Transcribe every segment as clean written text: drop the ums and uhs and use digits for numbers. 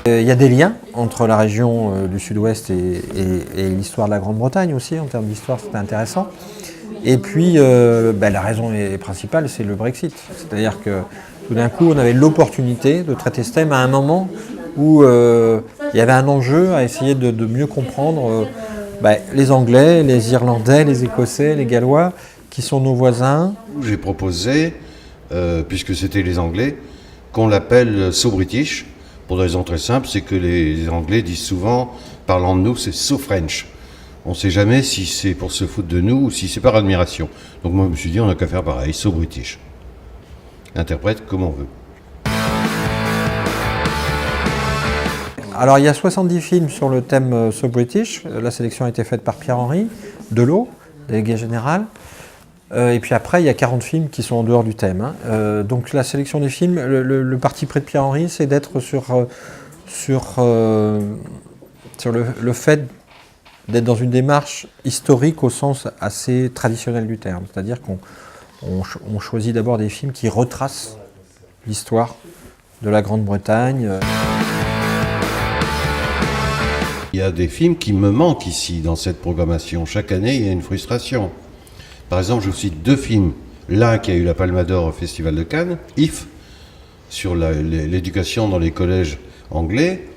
Il y a des liens entre la région du Sud-Ouest et l'histoire de la Grande-Bretagne aussi, en termes d'histoire, c'était intéressant. Et puis, la raison principale, c'est le Brexit. C'est-à-dire que tout d'un coup, on avait l'opportunité de traiter ce thème à un moment où il y avait un enjeu à essayer de mieux comprendre les Anglais, les Irlandais, les Écossais, les Gallois, qui sont nos voisins. J'ai proposé, puisque c'était les Anglais, qu'on l'appelle So British, pour des raisons très simples, c'est que les Anglais disent souvent, parlant de nous, c'est So French. On ne sait jamais si c'est pour se foutre de nous ou si c'est par admiration. Donc moi je me suis dit, on n'a qu'à faire pareil, So British. Interprète comme on veut. Alors il y a 70 films sur le thème So British. La sélection a été faite par Pierre-Henri Delot, délégué général. Et puis après, il y a 40 films qui sont en dehors du thème. Donc la sélection des films, le parti pris de Pierre-Henri, c'est d'être sur le fait d'être dans une démarche historique au sens assez traditionnel du terme. C'est-à-dire qu'on choisit d'abord des films qui retracent l'histoire de la Grande-Bretagne. Il y a des films qui me manquent ici, dans cette programmation. Chaque année, il y a une frustration. Par exemple, je vous cite 2 films. L'un qui a eu la Palme d'Or au Festival de Cannes, If, sur l'éducation dans les collèges anglais.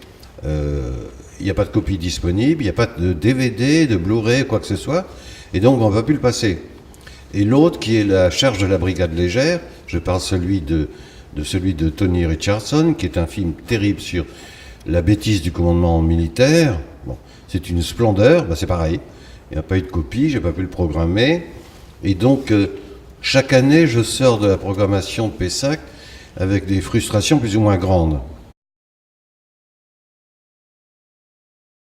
Il n'y a pas de copie disponible, il n'y a pas de DVD, de Blu-ray, quoi que ce soit, et donc on ne va plus le passer. Et l'autre qui est La Charge de la Brigade Légère, je parle celui de Tony Richardson, qui est un film terrible sur la bêtise du commandement militaire. Bon, c'est une splendeur, c'est pareil, il n'y a pas eu de copie, je n'ai pas pu le programmer, et donc chaque année je sors de la programmation de Pessac avec des frustrations plus ou moins grandes.